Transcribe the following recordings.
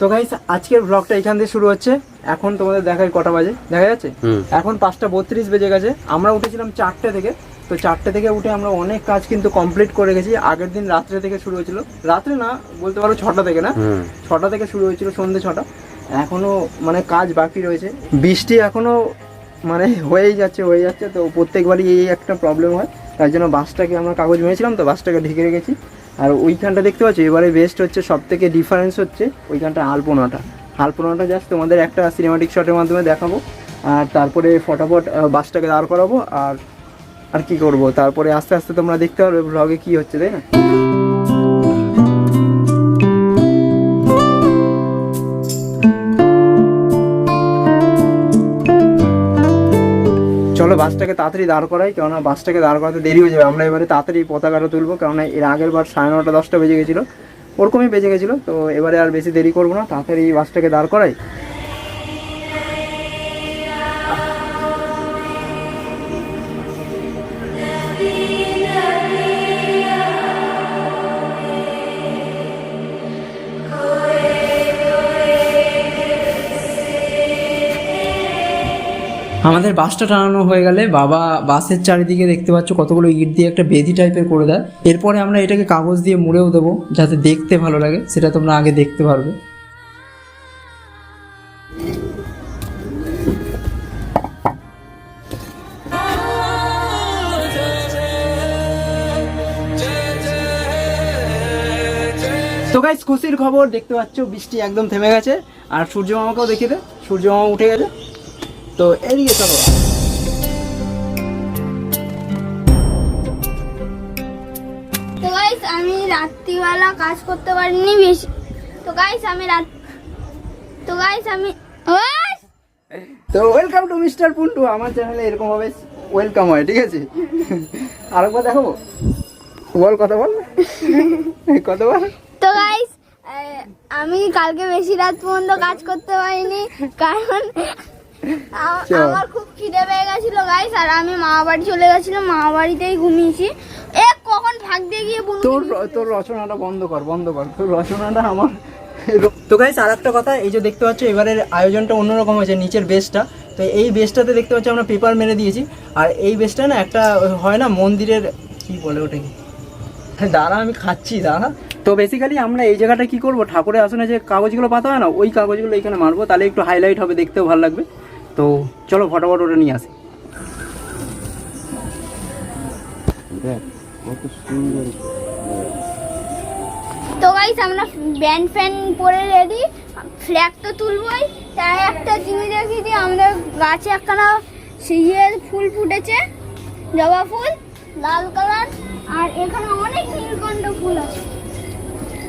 তো গাইস আজকের ব্লগটা এখান থেকে শুরু হচ্ছে। এখন তোমাদের দেখায় কটা বাজে দেখা যাচ্ছে, এখন 5:32 বেজে গেছে। আমরা উঠেছিলাম 4টে থেকে, তো 4টে থেকে উঠে আমরা অনেক কাজ কিন্তু কমপ্লিট করে গেছি। আগের দিন রাত্রে থেকে শুরু হয়েছিল, রাত্রে না বলতে পারো 6টা থেকে, না 6টা থেকে শুরু হয়েছিল, সন্ধ্যে 6টা। এখনো মানে কাজ বাকি রয়েছে, বৃষ্টি এখনো মানে হয়েই যাচ্ছে। তো প্রত্যেকবারই এই একটা প্রবলেম হয়, তার জন্য বাসটাকে আমরা কাগজ মেরেছিলাম, তো বাসটাকে ঢেকে রেখেছি। আর ওইখানটা দেখতে পাচ্ছি এবারে বেস্ট হচ্ছে, সব থেকে ডিফারেন্স হচ্ছে ওইখানটা আলপনাটা জাস্ট তোমাদের একটা সিনেমাটিক শটের মাধ্যমে দেখাবো। আর তারপরে ফটাফট বাসটাকে দাঁড় করাবো। আর কি করব, তারপরে আস্তে আস্তে তোমরা দেখতে পারবে ব্লগে কি হচ্ছে, তাই না? চলো বাসটাকে তাড়াতাড়ি দাঁড় করাই, কেননা বাসটাকে দাঁড় করাতে দেরি হয়ে যাবে। আমরা এবারে তাড়াতাড়ি পতাকাটা তুলবো, কেননা এর আগের বার 9:30 10টা বেজে গেছিলো, ওরকমই বেজে গেছিলো। তো এবারে আর বেশি দেরি করবো না, তাড়াতাড়ি বাসটাকে দাঁড় করাই। আমাদের বাসটা টানানো হয়ে গেলে বাবা বাসের চারিদিকে দেখতে পাচ্ছ কতগুলো ইট দিয়ে একটা বেদি টাইপের করে দেয়। এরপরে আমরা এটাকে কাগজ দিয়ে মুড়েও দেবো, যাতে দেখতে ভালো লাগে, সেটা তোমরা আগে দেখতে পারবে। তো গাইস খুশির খবর, দেখতে পাচ্ছ বৃষ্টি একদম থেমে গেছে। আর সূর্য মামাকেও দেখিয়ে দে, সূর্য মামা উঠে গেছে। তো এদিকে চলো। তো গাইস আমি রাত্রিবেলা কাজ করতে পারিনি বেশি। তো গাইস আমি তো ওয়েলকাম টু মিস্টার পুন্টু। আমার চ্যানেলে এরকম ভাবে ওয়েলকাম হয়, ঠিক আছে? আরেকবার দেখাবো, বল কথা বল। তো গাইস আমি কালকে বেশি রাত পর্যন্ত কাজ করতে পারিনি, কারণ আমার খুব খিদে পেয়ে গেছিল গাইস। আর আমি মামা বাড়ি চলে গেছিলাম, মামা বাড়িতেই ঘুমিয়েছি। কখন ভাগ দিয়ে গিয়ে তোর রচনাটা বন্ধ কর, তোর রচনাটা আমার। তো গাইস আর একটা কথা, এই যে দেখতে পাচ্ছ এবারের আয়োজনটা অন্যরকম হয়েছে, নিচের বেসটা। তো এই বেসটাতে দেখতে পাচ্ছ আমরা পেপার মেরে দিয়েছি। আর এই বেসটা না একটা হয় না মন্দিরের, কি বলে ওটাকে, দাঁড়া আমি খাচ্ছি দাঁড়া। তো বেসিক্যালি আমরা এই জায়গাটা কি করব, ঠাকুরের আসনে যে কাগজগুলো পাতা হয় না, ওই কাগজগুলো এখানে মারবো, তাহলে একটু হাইলাইট হবে, দেখতেও ভালো লাগবে। তো চলো ফটাফট ওটা নিয়ে আসি। তো গাইস আমরা ব্যান্ড ফ্যান পরে রেডি, ফ্ল্যাগ তো তুলবই। তাই একটা জিনিস দেখি যে আমাদের গাছে একখানা সিঁড়ির ফুল ফুটেছে, জবা ফুল লাল কালার, আর এখানে অনেক নীলকণ্ঠ ফুল আছে।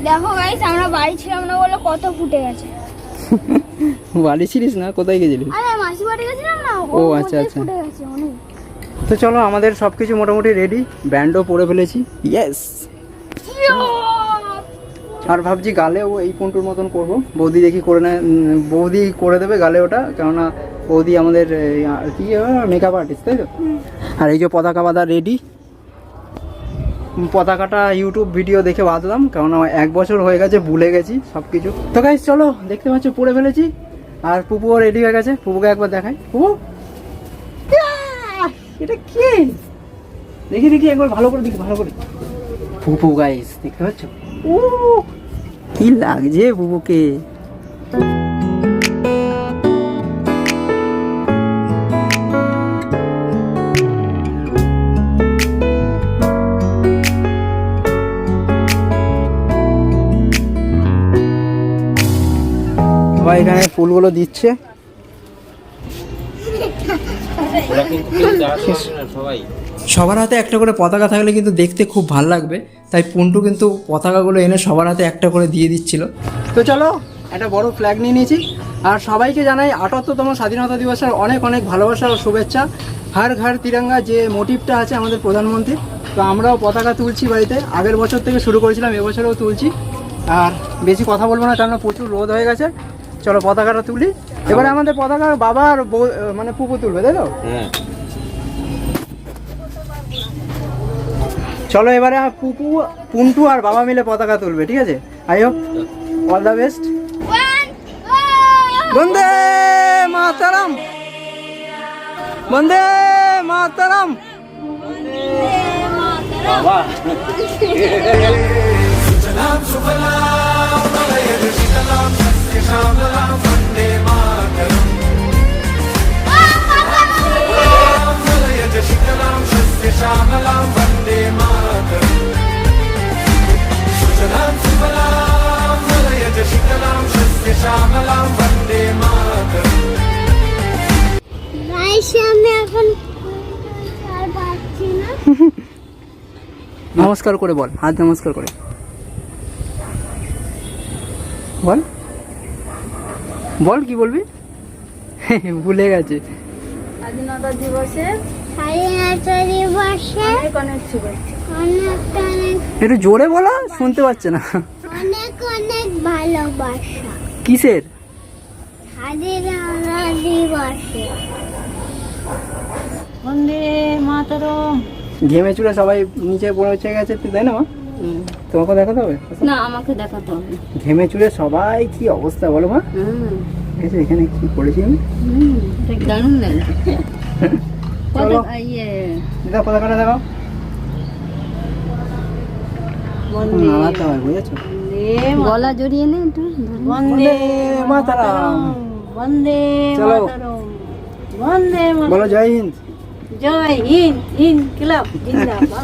দেখো গাইস আমরা বাড়ি ছিলাম না বলে কত ফুটে গেছে। বাড়ি ছিলিস না, কোথায় গেছিলি? আরে মাসি বাড়ি গেছিলাম না, ও আচ্ছা আচ্ছা। ফুটে গেছে অনেক। তো চলো আমাদের সব কিছু মোটামুটি রেডি, ব্যান্ডও পরে ফেলেছি, ইয়েস। আর ভাবছি গালেও এই পুন্টুর মতন করবো, বৌদি দেখি করে নেয়, বৌদি করে দেবে গালে ওটা, কেননা বৌদি আমাদের কি মেকআপ আর্টিস্ট, তাই তো? আর এই যে পতাকা বাঁধা রেডি, পতাকাটা ইউটিউব ভিডিও দেখে বাঁধলাম, কেননা 1 বছর হয়ে গেছে, ভুলে গেছি সব কিছু। তো গাইস চলো, দেখতে পাচ্ছ পরে ফেলেছি। আর পুপুও রেডি হয়ে গেছে, পুপুকে একবার দেখাই। পুপু এটা কি, দেখি একবার ভালো করে দেখি, ভালো করে। পুপু গাইস দেখতে পাচ্ছ, ও কি লাগছে পুপুকে। সবাই এখানে ফুলগুলো দিচ্ছে। সবার হাতে একটা করে পতাকা থাকলে কিন্তু দেখতে খুব ভালো লাগবে, তাই পুন্টু কিন্তু পতাকাগুলো এনে সবার হাতে একটা করে দিয়ে দিচ্ছিল। তো চলো একটা বড় ফ্ল্যাগ নিয়ে নিয়েছি। আর সবাইকে জানাই 78তম স্বাধীনতা দিবসের অনেক অনেক ভালোবাসা ও শুভেচ্ছা। হর ঘর তিরঙ্গা যে মোটিভটা আছে আমাদের প্রধানমন্ত্রী, তো আমরাও পতাকা তুলছি বাড়িতে, আগের বছর থেকে শুরু করেছিলাম, এবছরেও তুলছি। আর বেশি কথা বলবো না, কারণ প্রচুর রোদ হয়ে গেছে। চলো পতাকাটা তুলি। এবারে আমাদের পতাকা বাবা আর মানে পুপু তুলবে, তাই তো? চলো এবারে পুপু, পুন্টু আর বাবা মিলে পতাকা তুলবে, ঠিক আছে? I hope all the best. 1 বন্দে মাতরম, বন্দে মাতরম। আমি এখন আর পাচ্ছি না। নমস্কার করে বল, হাত নমস্কার করে বল, বল কি বলবি? ভুলে গেছে। স্বাধীনতা দিবসে স্বাধীনতা দিবসে অনেক অনেক শুভেচ্ছা। অনেক অনেক একটু জোরে বলা, শুনতে পাচ্ছে না। অনেক অনেক ভালোবাসা কিসের? স্বাধীনতা দিবসে। বন্দে মাতরম। ঘেমে চুড়ে সবাই নিচে পৌঁছে গেছে, তাই না মা? তোমাকে দেখাতে হবে? না, আমাকে দেখাতে হবে। ঘেমে চুড়ে সবাই কি অবস্থা বলো মা? এসে এখানে কি করেছি আমি? দারুণ লাগে। চলো ইয়ে দিদা পতাকাটা দেখাও। নাড়াতে হয়, বুঝেছো? গলা জড়িয়ে নে একটু। বন্দে মাতরম। বন্দে চলো। মাতরম। বন্দে মাতরম। বলো জয় হিন্দ। জয় হিন্দ। হিন্দ ক্লাব জিন্দাবাদ।